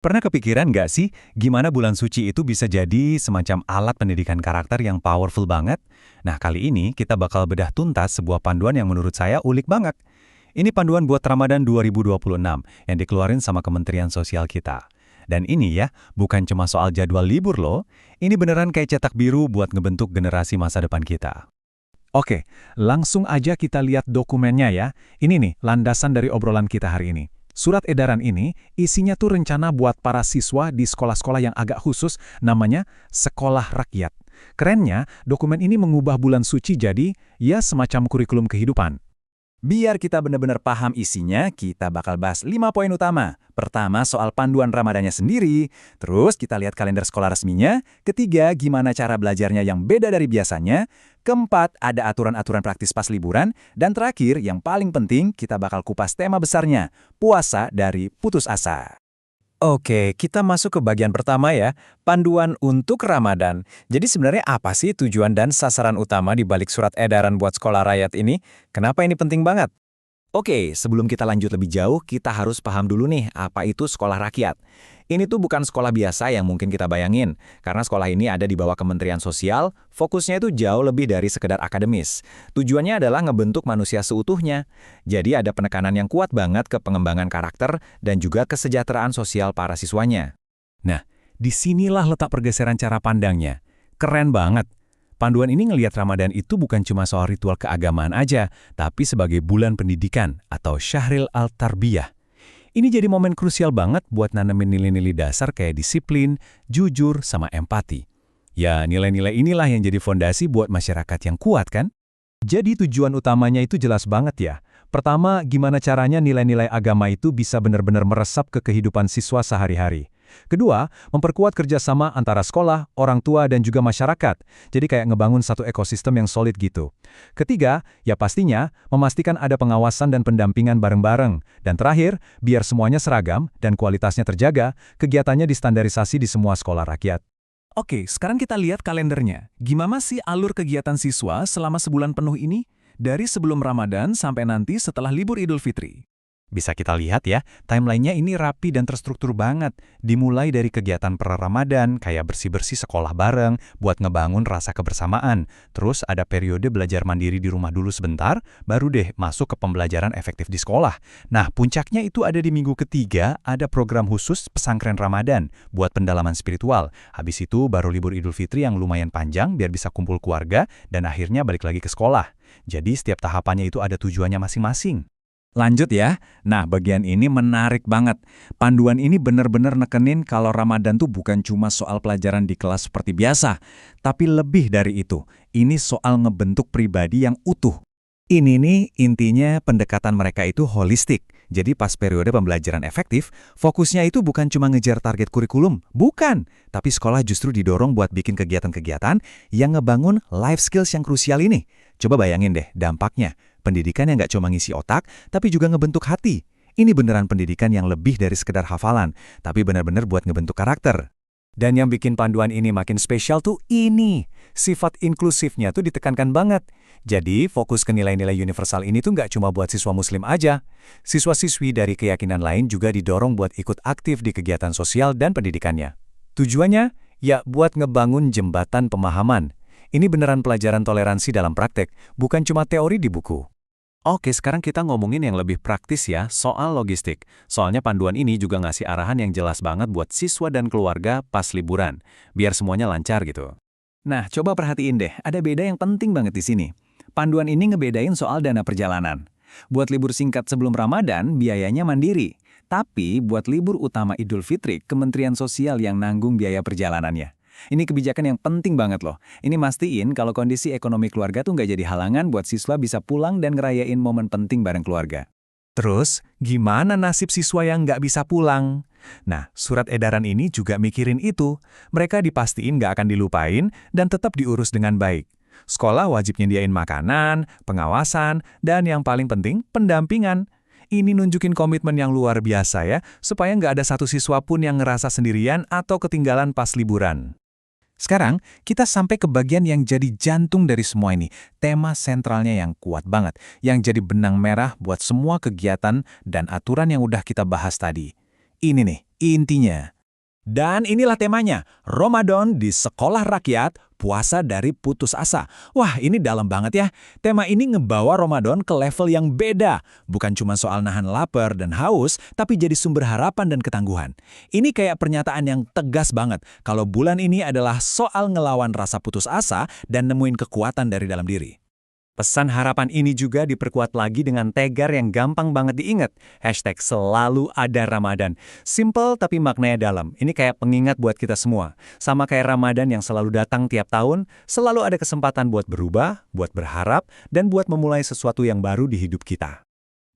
Pernah kepikiran nggak sih, gimana bulan suci itu bisa jadi semacam alat pendidikan karakter yang powerful banget? Nah, kali ini kita bakal bedah tuntas sebuah panduan yang menurut saya unik banget. Ini panduan buat Ramadan 2026 yang dikeluarin sama Kementerian Sosial kita. Dan ini ya, bukan cuma soal jadwal libur loh, ini beneran kayak cetak biru buat ngebentuk generasi masa depan kita. Oke, langsung aja kita lihat dokumennya ya. Ini nih, landasan dari obrolan kita hari ini. Surat edaran ini isinya tuh rencana buat para siswa di sekolah-sekolah yang agak khusus, namanya Sekolah Rakyat. Kerennya, dokumen ini mengubah bulan suci jadi, ya semacam kurikulum kehidupan. Biar kita benar-benar paham isinya, kita bakal bahas 5 poin utama. Pertama, soal panduan Ramadannya sendiri. Terus, kita lihat kalender sekolah resminya. Ketiga, gimana cara belajarnya yang beda dari biasanya. Keempat, ada aturan-aturan praktis pas liburan. Dan terakhir, yang paling penting, kita bakal kupas tema besarnya, puasa dari putus asa. Oke, kita masuk ke bagian pertama ya, panduan untuk Ramadan. Jadi sebenarnya apa sih tujuan dan sasaran utama di balik surat edaran buat sekolah rakyat ini? Kenapa ini penting banget? Oke, sebelum kita lanjut lebih jauh, kita harus paham dulu nih, apa itu sekolah rakyat. Ini tuh bukan sekolah biasa yang mungkin kita bayangin, karena sekolah ini ada di bawah Kementerian Sosial, fokusnya itu jauh lebih dari sekedar akademis. Tujuannya adalah ngebentuk manusia seutuhnya. Jadi ada penekanan yang kuat banget ke pengembangan karakter dan juga kesejahteraan sosial para siswanya. Nah, disinilah letak pergeseran cara pandangnya. Keren banget. Panduan ini ngelihat Ramadan itu bukan cuma soal ritual keagamaan aja, tapi sebagai bulan pendidikan atau Syahril Al-Tarbiyah. Ini jadi momen krusial banget buat nanemin nilai-nilai dasar kayak disiplin, jujur, sama empati. Ya, nilai-nilai inilah yang jadi fondasi buat masyarakat yang kuat kan? Jadi tujuan utamanya itu jelas banget ya. Pertama, gimana caranya nilai-nilai agama itu bisa benar-benar meresap ke kehidupan siswa sehari-hari. Kedua, memperkuat kerjasama antara sekolah, orang tua, dan juga masyarakat. Jadi kayak ngebangun satu ekosistem yang solid gitu. Ketiga, ya pastinya memastikan ada pengawasan dan pendampingan bareng-bareng. Dan terakhir, biar semuanya seragam dan kualitasnya terjaga, kegiatannya distandarisasi di semua sekolah rakyat. Oke, sekarang kita lihat kalendernya. Gimana sih alur kegiatan siswa selama sebulan penuh ini? Dari sebelum Ramadan sampai nanti setelah libur Idul Fitri. Bisa kita lihat ya, timelinenya ini rapi dan terstruktur banget. Dimulai dari kegiatan pra-Ramadan, kayak bersih-bersih sekolah bareng, buat ngebangun rasa kebersamaan. Terus ada periode belajar mandiri di rumah dulu sebentar, baru deh masuk ke pembelajaran efektif di sekolah. Nah, puncaknya itu ada di minggu ketiga, ada program khusus pesantren Ramadan, buat pendalaman spiritual. Habis itu baru libur Idul Fitri yang lumayan panjang, biar bisa kumpul keluarga, dan akhirnya balik lagi ke sekolah. Jadi setiap tahapannya itu ada tujuannya masing-masing. Lanjut ya. Nah, bagian ini menarik banget. Panduan ini benar-benar nekenin kalau Ramadan tuh bukan cuma soal pelajaran di kelas seperti biasa, tapi lebih dari itu. Ini soal ngebentuk pribadi yang utuh. Ini nih intinya pendekatan mereka itu holistik. Jadi pas periode pembelajaran efektif, fokusnya itu bukan cuma ngejar target kurikulum, bukan. Tapi sekolah justru didorong buat bikin kegiatan-kegiatan yang ngebangun life skills yang krusial ini. Coba bayangin deh dampaknya. Pendidikan yang nggak cuma ngisi otak, tapi juga ngebentuk hati. Ini beneran pendidikan yang lebih dari sekedar hafalan, tapi benar-benar buat ngebentuk karakter. Dan yang bikin panduan ini makin spesial tuh ini. Sifat inklusifnya tuh ditekankan banget. Jadi fokus ke nilai-nilai universal ini tuh nggak cuma buat siswa muslim aja. Siswa-siswi dari keyakinan lain juga didorong buat ikut aktif di kegiatan sosial dan pendidikannya. Tujuannya? Ya buat ngebangun jembatan pemahaman. Ini beneran pelajaran toleransi dalam praktek, bukan cuma teori di buku. Oke, sekarang kita ngomongin yang lebih praktis ya, soal logistik. Soalnya panduan ini juga ngasih arahan yang jelas banget buat siswa dan keluarga pas liburan, biar semuanya lancar gitu. Nah, coba perhatiin deh, ada beda yang penting banget di sini. Panduan ini ngebedain soal dana perjalanan. Buat libur singkat sebelum Ramadan, biayanya mandiri. Tapi buat libur utama Idul Fitri, Kementerian Sosial yang nanggung biaya perjalanannya. Ini kebijakan yang penting banget loh. Ini mastiin kalau kondisi ekonomi keluarga tuh nggak jadi halangan buat siswa bisa pulang dan ngerayain momen penting bareng keluarga. Terus, gimana nasib siswa yang nggak bisa pulang? Nah, surat edaran ini juga mikirin itu. Mereka dipastiin nggak akan dilupain dan tetap diurus dengan baik. Sekolah wajib nyediain makanan, pengawasan, dan yang paling penting, pendampingan. Ini nunjukin komitmen yang luar biasa ya, supaya nggak ada satu siswa pun yang ngerasa sendirian atau ketinggalan pas liburan. Sekarang, kita sampai ke bagian yang jadi jantung dari semua ini. Tema sentralnya yang kuat banget, yang jadi benang merah buat semua kegiatan dan aturan yang udah kita bahas tadi. Ini nih, intinya. Dan inilah temanya, Ramadan di Sekolah Rakyat, Puasa dari Putus Asa. Wah, ini dalam banget ya. Tema ini ngebawa Ramadan ke level yang beda. Bukan cuma soal nahan lapar dan haus, tapi jadi sumber harapan dan ketangguhan. Ini kayak pernyataan yang tegas banget kalau bulan ini adalah soal ngelawan rasa putus asa dan nemuin kekuatan dari dalam diri. Pesan harapan ini juga diperkuat lagi dengan tagar yang gampang banget diingat. #selalu ada Ramadan. Simple tapi maknanya dalam. Ini kayak pengingat buat kita semua. Sama kayak Ramadan yang selalu datang tiap tahun, selalu ada kesempatan buat berubah, buat berharap, dan buat memulai sesuatu yang baru di hidup kita.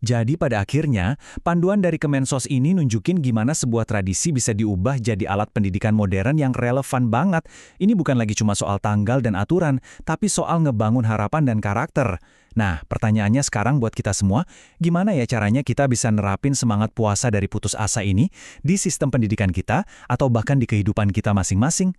Jadi pada akhirnya, panduan dari Kemensos ini nunjukin gimana sebuah tradisi bisa diubah jadi alat pendidikan modern yang relevan banget. Ini bukan lagi cuma soal tanggal dan aturan, tapi soal ngebangun harapan dan karakter. Nah, pertanyaannya sekarang buat kita semua, gimana ya caranya kita bisa nerapin semangat puasa dari putus asa ini di sistem pendidikan kita atau bahkan di kehidupan kita masing-masing?